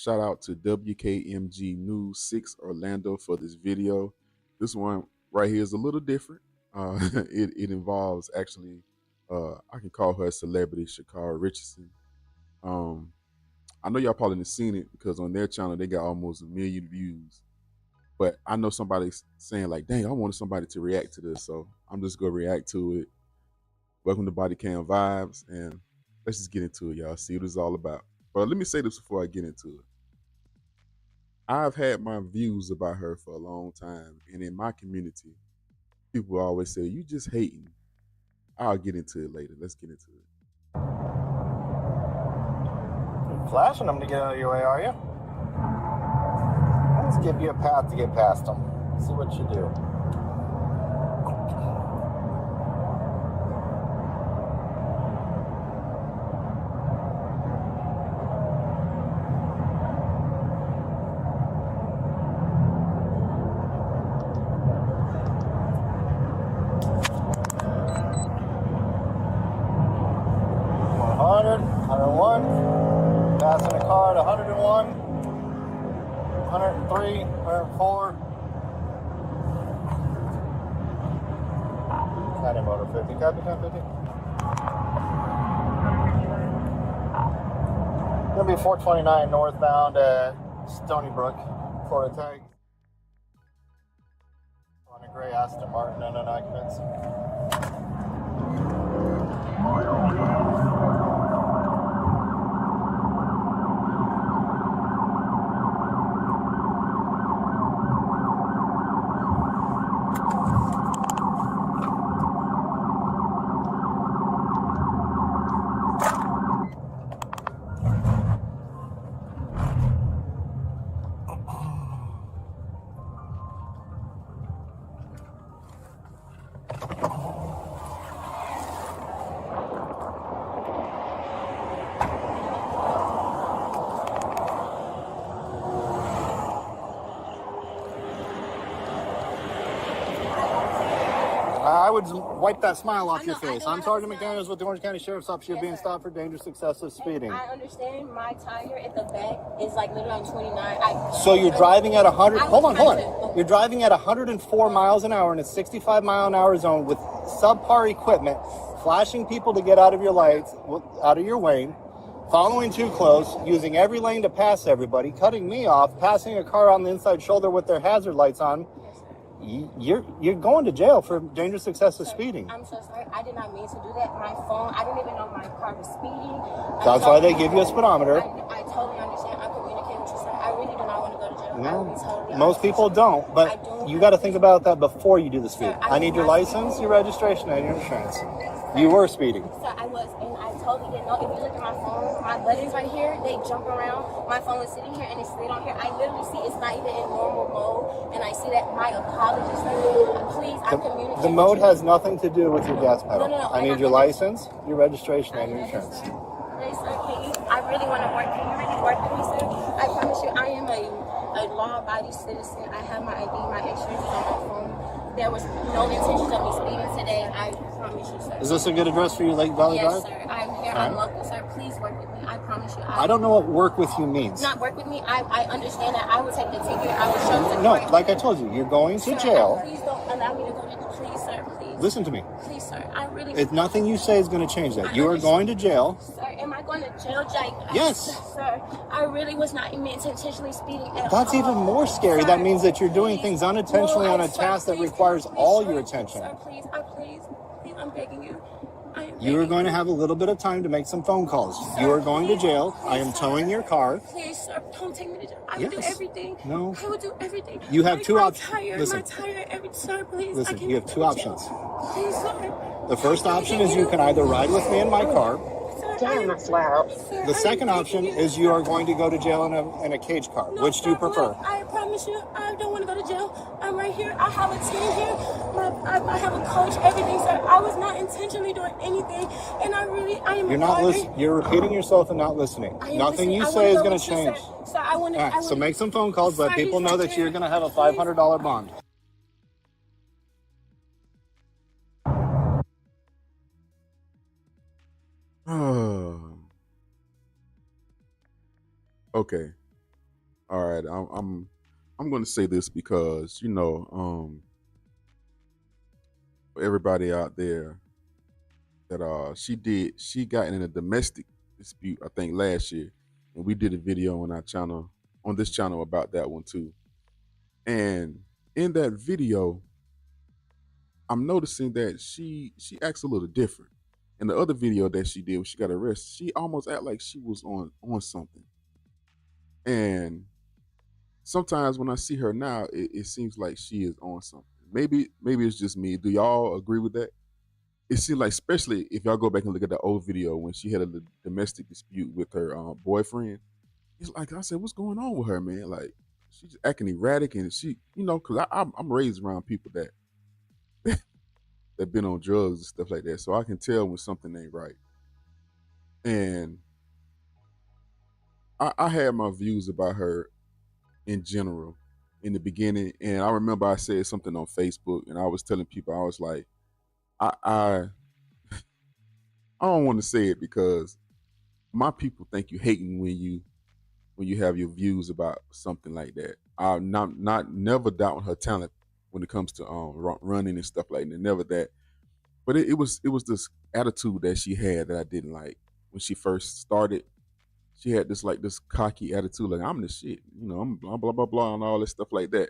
Shout out to WKMG News 6 Orlando for this video. This one right here is a little different. It involves actually, I can call her a celebrity, Sha'Carri Richardson. Um, I know y'all probably didn't seen it because on their channel they got almost 1 million views. But I know somebody's saying like, dang, I wanted somebody to react to this, so I'm just gonna react to it. Welcome to Bodycam Vibes, and let's just get into it, y'all. See what it's all about. But let me say this before I get into it. I've had my views about her for a long time, and in my community, people always say, you just hating. I'll get into it later. Let's get into it. You're flashing them to get out of your way, are you? Let's give you a path to get past them. See what you do. Passing a car at 101, 103, 104. County motor 50, copy 1050. Gonna be 429 northbound at Stony Brook, Florida tag. On a gray Aston Martin, unknown occupants. I would wipe that smile off your face. I'm Sergeant McDaniels with the Orange County Sheriff's Office. You're being stopped for dangerous excessive speeding. I understand my tire at the back is like literally on 29. So you're driving at 100. Hold on. You're driving at 104 miles an hour in a 65 mile an hour zone with subpar equipment, flashing people to get out of your lights, out of your lane, following too close, using every lane to pass everybody, cutting me off, passing a car on the inside shoulder with their hazard lights on. You're going to jail for dangerous excessive speeding. I'm so sorry. I did not mean to do that. My phone, I didn't even know my car was speeding. That's why they give you a speedometer. I totally understand. I communicate with you, sir. I really do not want to go to jail. No, most people don't, but you got to think about that before you do the speed. I need your license, your registration, and your insurance. You were speeding. Sir, I was, and I totally didn't know. If you look at my phone, my buttons right here, they jump around. My phone is sitting here, and it's stayed on here. I literally see it's not even in normal mode, and I see that. My apologies, sir. Please, I communicate. The mode has nothing to do with your gas pedal. No. I need your license, your registration, and your insurance. Please, sir, please. I really want to work. Can you really work with me, sir? I promise you, I am a law-abiding citizen. I have my ID, my insurance on my phone. There was no intention of me speeding today. I promise you, sir. Is this a good address for you, Lake Valley Drive? Yes, sir. I'm here. I'm local, sir. Please work with me. I promise you. I don't know what work with you means. Not work with me. I understand that. I will take the ticket. I will show you. No, like I told you, you're going to jail. Please don't allow me to go to jail. Please, sir. Please. Listen to me. Please, sir. I really. If nothing you say is going to change that. You are going to jail. Sir, am I going to jail, Jake? Yes. Sir, I really was not meant to intentionally speeding at all. That's even more scary. That means that you're doing things unintentionally on a task that requires all your attention. Sir, please, I'm begging you. You are going to have a little bit of time to make some phone calls. You are going to jail. I am towing your car. Please, sir, don't take me to jail. I will do everything. No. I will do everything. You have two options. Listen. Sir, please. Listen, you have two options. Please, sir. The first option is you can either ride with me in my car. Damn, that's loud. The second option is you are going to go to jail in a cage car. No, which do you prefer? I promise you, I don't want to go to jail. I'm right here. I have a team here. I have a coach, everything, sir. I was not intentionally doing anything, and I am. You're not listening. You're repeating yourself and not listening. Nothing you say is going to change. Sir, I want to. All right, so make some phone calls. Let people know that you're going to have a $500 bond. Okay. All right, I'm going to say this because for everybody out there that she got in a domestic dispute I think last year, and we did a video on our channel on this channel about that one too. And in that video, I'm noticing that she acts a little different. In the other video that she did when she got arrested, she almost act like she was on something. And sometimes when I see her now, it seems like she is on something. Maybe it's just me. Do y'all agree with that? It seems like, especially if y'all go back and look at the old video when she had a domestic dispute with her boyfriend. It's like I said, what's going on with her, man? Like she's acting erratic, and because I'm raised around people that that been on drugs and stuff like that, so I can tell when something ain't right. And I had my views about her in general in the beginning, and I remember I said something on Facebook, and I was telling people I was like, I don't want to say it because my people think you hating when you have your views about something like that. I'm not never doubting her talent when it comes to running and stuff like that. Never that. But it was this attitude that she had that I didn't like when she first started. She had this cocky attitude, like I'm the shit, I'm blah blah blah blah and all this stuff like that.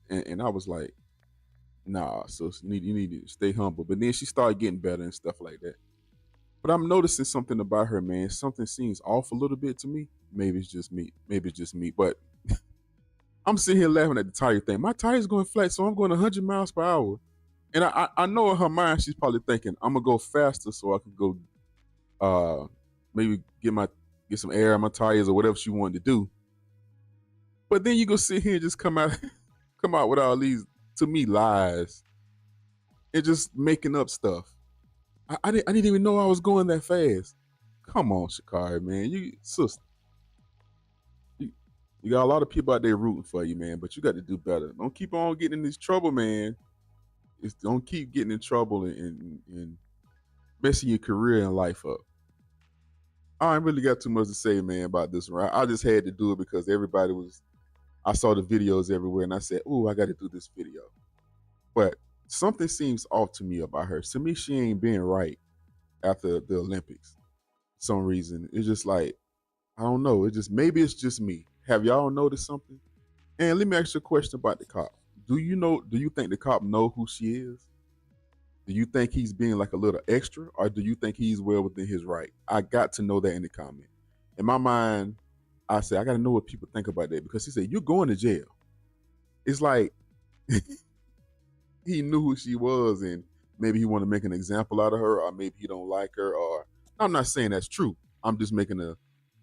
And I was like, nah, so you need to stay humble. But then she started getting better and stuff like that. But I'm noticing something about her, man. Something seems off a little bit to me. Maybe it's just me. Maybe it's just me. But I'm sitting here laughing at the tire thing. My tire's going flat, so I'm going 100 miles per hour. And I know in her mind she's probably thinking I'm gonna go faster so I can go maybe get some air in my tires or whatever she wanted to do. But then you go sit here and just come out come out with all these, to me, lies and just making up stuff. I didn't even know I was going that fast. Come on, Sha'Carri, man. Sister, you, you got a lot of people out there rooting for you, man, but you got to do better. Don't keep on getting in this trouble, man. Don't keep getting in trouble and messing your career and life up. I ain't really got too much to say, man, about this one. I just had to do it because I saw the videos everywhere and I said, "Ooh, I got to do this video." But something seems off to me about her. To me, she ain't being right after the Olympics. For some reason, it's just like, I don't know. Maybe it's just me. Have y'all noticed something? And let me ask you a question about the cop. Do you think the cop know who she is? Do you think he's being like a little extra, or do you think he's well within his right? I got to know that in the comment. In my mind, I said I got to know what people think about that because he said you're going to jail. It's like he knew who she was, and maybe he want to make an example out of her, or maybe he don't like her. Or I'm not saying that's true. I'm just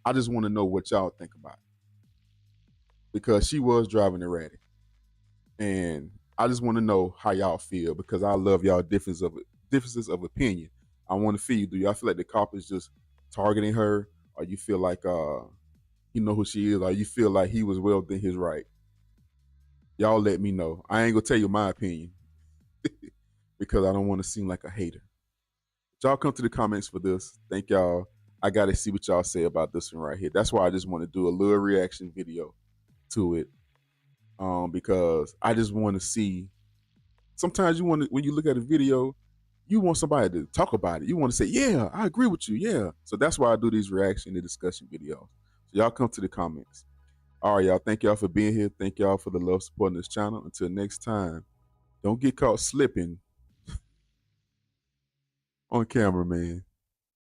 I just want to know what y'all think about it because she was driving erratic. And I just want to know how y'all feel because I love y'all differences of opinion. I want to feel you. Do y'all feel like the cop is just targeting her, or you feel like you know who she is, or you feel like he was well within his right? Y'all let me know. I ain't gonna tell you my opinion because I don't want to seem like a hater. But y'all come to the comments for this. Thank y'all. I gotta see what y'all say about this one right here. That's why I just want to do a little reaction video to it. Because I just want to see. Sometimes you want to, when you look at a video, you want somebody to talk about it. You want to say, "Yeah, I agree with you." Yeah, so that's why I do these reaction and discussion videos. So y'all come to the comments. All right, y'all. Thank y'all for being here. Thank y'all for the love supporting this channel. Until next time, don't get caught slipping on camera, man.